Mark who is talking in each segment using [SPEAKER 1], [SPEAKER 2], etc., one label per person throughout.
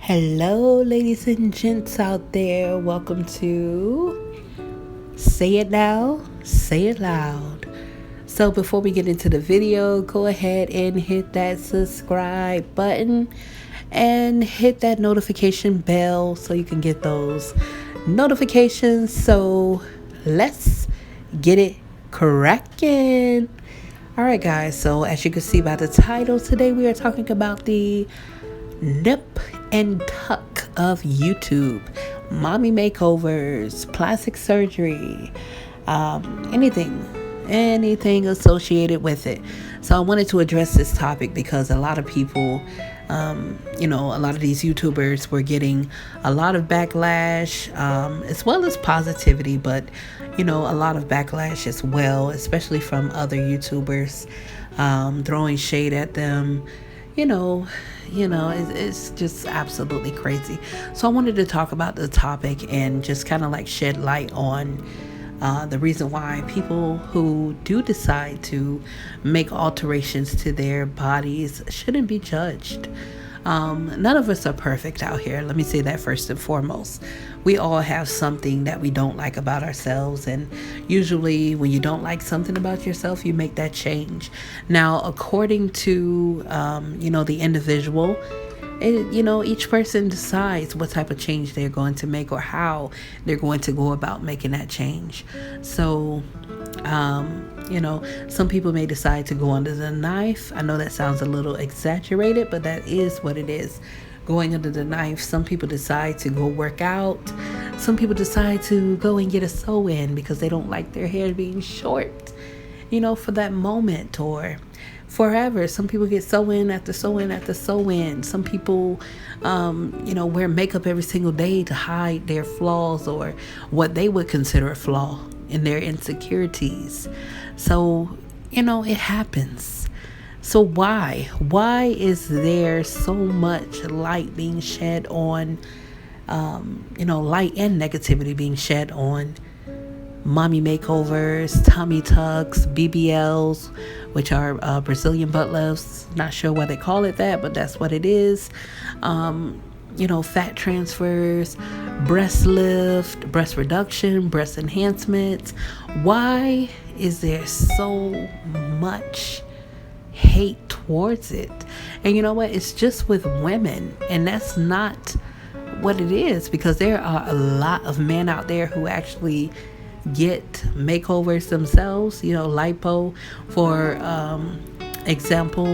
[SPEAKER 1] Hello, ladies and gents out there. Welcome to Say It Now, Say It Loud. So, before we get into the video, go ahead and hit that subscribe button and hit that notification bell so you can get those notifications. So, let's get it cracking. All right, guys. So, as you can see by the title, today we are talking about the nip and tuck of YouTube, mommy makeovers, plastic surgery, anything associated with it. So I wanted to address this topic because a lot of people, a lot of these YouTubers were getting a lot of backlash, as well as positivity, but a lot of backlash as well, especially from other YouTubers, throwing shade at them. It's just absolutely crazy. So I wanted to talk about the topic and just kind of like shed light on the reason why people who do decide to make alterations to their bodies shouldn't be judged. None of us are perfect out here. Let me say that first and foremost. We all have something that we don't like about ourselves. And usually when you don't like something about yourself, you make that change. Now, according to, the individual, each person decides what type of change they're going to make or how they're going to go about making that change. So, some people may decide to go under the knife. I know that sounds a little exaggerated, but that is what it is. Going under the knife. Some people decide to go work out. Some people decide to go and get a sew-in because they don't like their hair being short, for that moment or forever. Some people get sew-in after sew-in after sew-in. Some people, wear makeup every single day to hide their flaws or what they would consider a flaw in their insecurities. So, it happens. So why is there so much light being shed on, light and negativity being shed on mommy makeovers, tummy tucks, BBLs, which are Brazilian butt lifts. Not sure why they call it that, but that's what it is. Fat transfers, breast lift, breast reduction, breast enhancements. Why is there so much hate towards it? And you know what? It's just with women, and that's not what it is, because there are a lot of men out there who actually get makeovers themselves. Lipo, for example,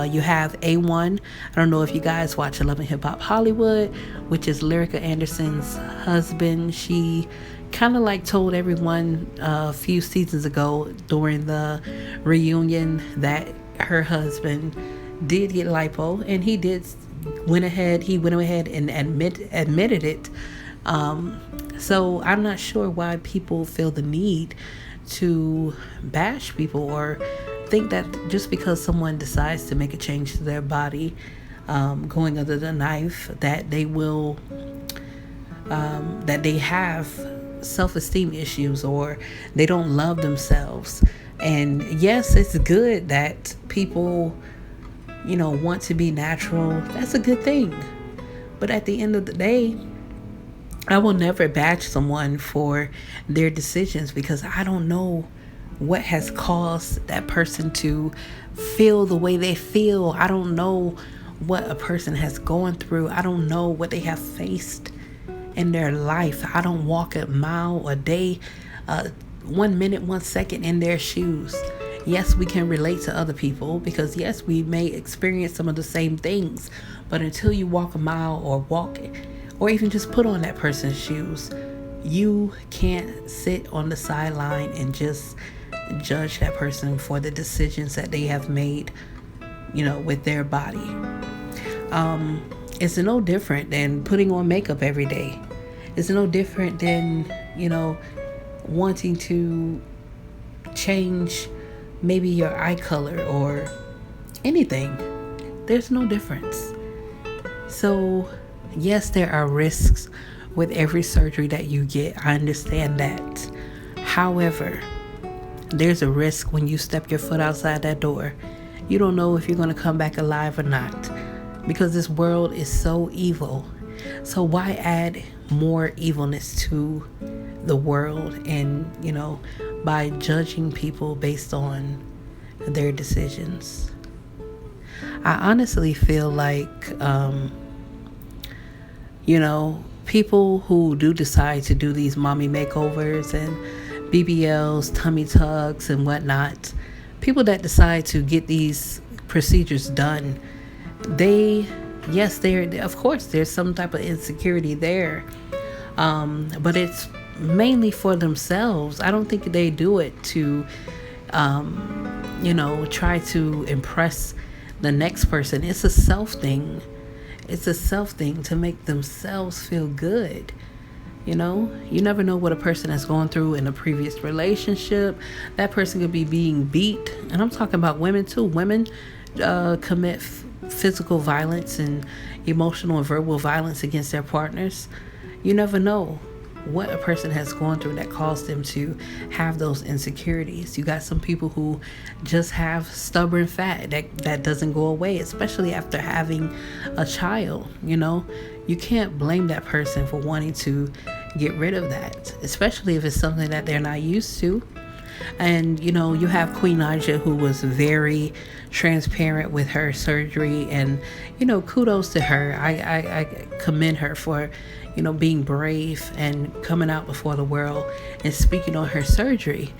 [SPEAKER 1] you have A1. I don't know if you guys watch Love and Hip Hop Hollywood, which is Lyrica Anderson's husband. She kind of like told everyone a few seasons ago during the reunion that her husband did get lipo, and he went ahead and admitted it. So I'm not sure why people feel the need to bash people or think that just because someone decides to make a change to their body, going under the knife, that they will, that they have self-esteem issues or they don't love themselves. And yes, it's good that people, want to be natural. That's a good thing. But at the end of the day, I will never bash someone for their decisions, because I don't know what has caused that person to feel the way they feel. I don't know what a person has gone through. I don't know what they have faced in their life. I don't walk a mile a day, 1 minute, 1 second in their shoes. Yes, we can relate to other people because yes, we may experience some of the same things, but until you walk a mile or even just put on that person's shoes, you can't sit on the sideline and just judge that person for the decisions that they have made, with their body. It's no different than putting on makeup every day. It's no different than, wanting to change maybe your eye color or anything. There's no difference. So yes, there are risks with every surgery that you get. I understand that. However, there's a risk when you step your foot outside that door. You don't know if you're going to come back alive or not. because this world is so evil. So why add more evilness to the world, and by judging people based on their decisions? I honestly feel like people who do decide to do these mommy makeovers and BBLs, tummy tucks and whatnot, people that decide to get these procedures done, of course there's some type of insecurity there, but it's mainly for themselves. I don't think they do it to try to impress the next person. It's a self thing. It's a self thing to make themselves feel good. You never know what a person has gone through in a previous relationship. That person could be being beat, and I'm talking about women too. Women commit physical violence and emotional and verbal violence against their partners. You never know what a person has gone through that caused them to have those insecurities. You got some people who just have stubborn fat that doesn't go away, especially after having a child. You can't blame that person for wanting to get rid of that, especially if it's something that they're not used to. And you have Queen Naija, who was very transparent with her surgery, and kudos to her. I commend her for being brave and coming out before the world and speaking on her surgery.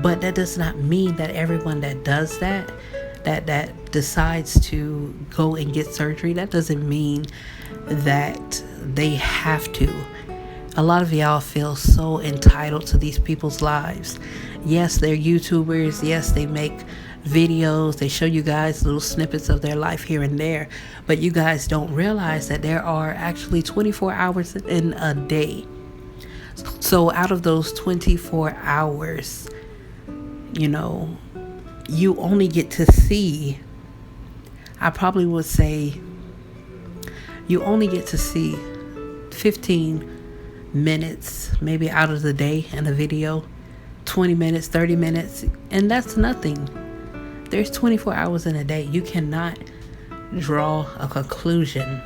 [SPEAKER 1] But that does not mean that everyone that does that decides to go and get surgery, that doesn't mean that they have to. A lot of y'all feel so entitled to these people's lives. Yes, they're YouTubers. Yes, they make videos. They show you guys little snippets of their life here and there. But you guys don't realize that there are actually 24 hours in a day. So out of those 24 hours, you only get to see, I probably would say, you only get to see 15 minutes maybe out of the day in a video, 20 minutes, 30 minutes, and that's nothing. There's 24 hours in a day. You cannot draw a conclusion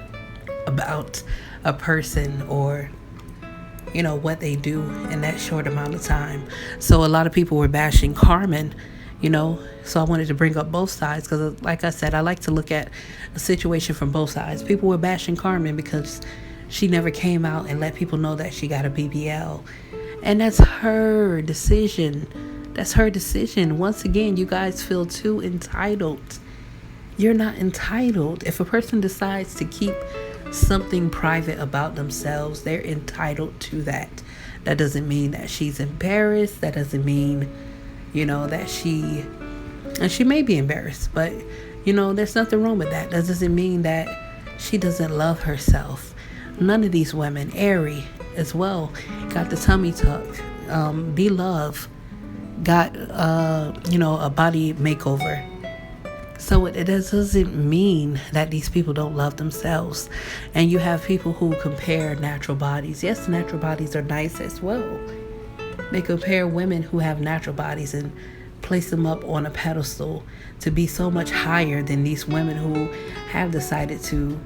[SPEAKER 1] about a person or what they do in that short amount of time. So a lot of people were bashing Carmen, so I wanted to bring up both sides, because like I said, I like to look at a situation from both sides. People were bashing Carmen because she never came out and let people know that she got a BBL. And that's her decision. That's her decision. Once again, you guys feel too entitled. You're not entitled. If a person decides to keep something private about themselves, they're entitled to that. That doesn't mean that she's embarrassed. That doesn't mean, that and she may be embarrassed, but, there's nothing wrong with that. That doesn't mean that she doesn't love herself. None of these women, Ari as well, got the tummy tuck. Beloved got, a body makeover. So it doesn't mean that these people don't love themselves. And you have people who compare natural bodies. Yes, natural bodies are nice as well. They compare women who have natural bodies and place them up on a pedestal to be so much higher than these women who have decided to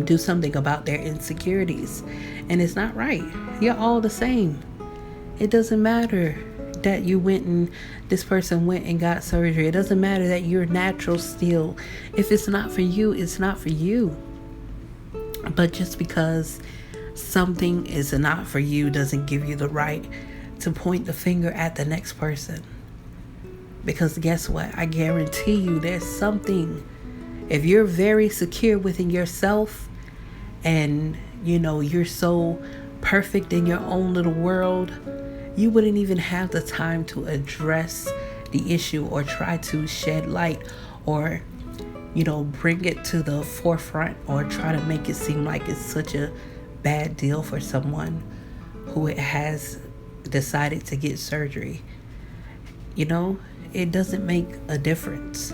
[SPEAKER 1] do something about their insecurities. And it's not right. You're all the same. It doesn't matter that this person went and got surgery. It doesn't matter that you're natural still. If it's not for you, it's not for you. But just because something is not for you doesn't give you the right to point the finger at the next person. Because guess what? I guarantee you there's something. If you're very secure within yourself and, you're so perfect in your own little world, you wouldn't even have the time to address the issue or try to shed light or, bring it to the forefront or try to make it seem like it's such a bad deal for someone who has decided to get surgery. It doesn't make a difference.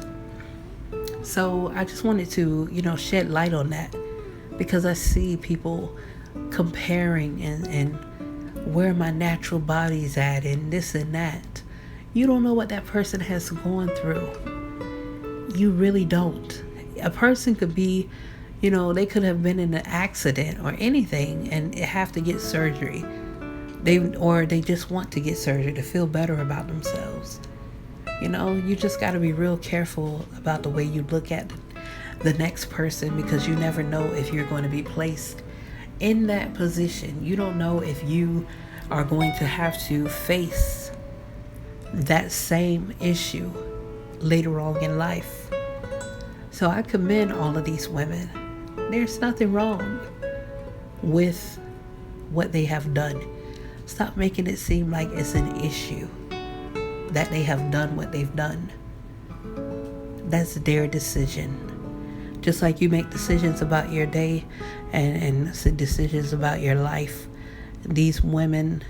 [SPEAKER 1] So I just wanted to, shed light on that, because I see people comparing and where my natural body's at and this and that. You don't know what that person has gone through. You really don't. A person could be, they could have been in an accident or anything and have to get surgery. They just want to get surgery to feel better about themselves. You just got to be real careful about the way you look at the next person, because you never know if you're going to be placed in that position. You don't know if you are going to have to face that same issue later on in life. So I commend all of these women. There's nothing wrong with what they have done. Stop making it seem like it's an issue that they have done what they've done. That's their decision. Just like you make decisions about your day and decisions about your life, these women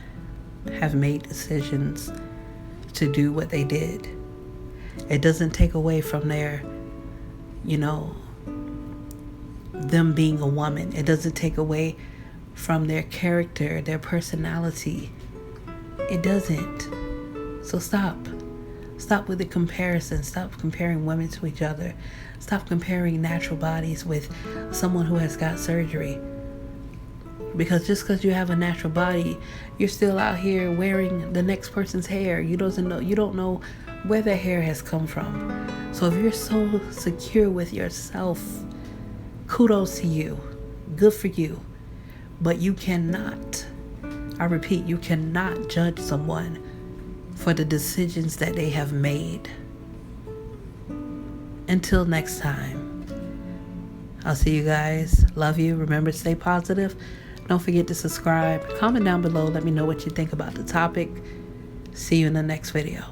[SPEAKER 1] have made decisions to do what they did. It doesn't take away from their, them being a woman. It doesn't take away from their character, their personality. It doesn't. So stop. Stop with the comparison. Stop comparing women to each other. Stop comparing natural bodies with someone who has got surgery. Because just because you have a natural body, you're still out here wearing the next person's hair. You don't know where their hair has come from. So if you're so secure with yourself, kudos to you. Good for you. But you cannot, I repeat, you cannot judge someone for the decisions that they have made. Until next time, I'll see you guys. Love you. Remember to stay positive. Don't forget to subscribe. Comment down below. Let me know what you think about the topic. See you in the next video.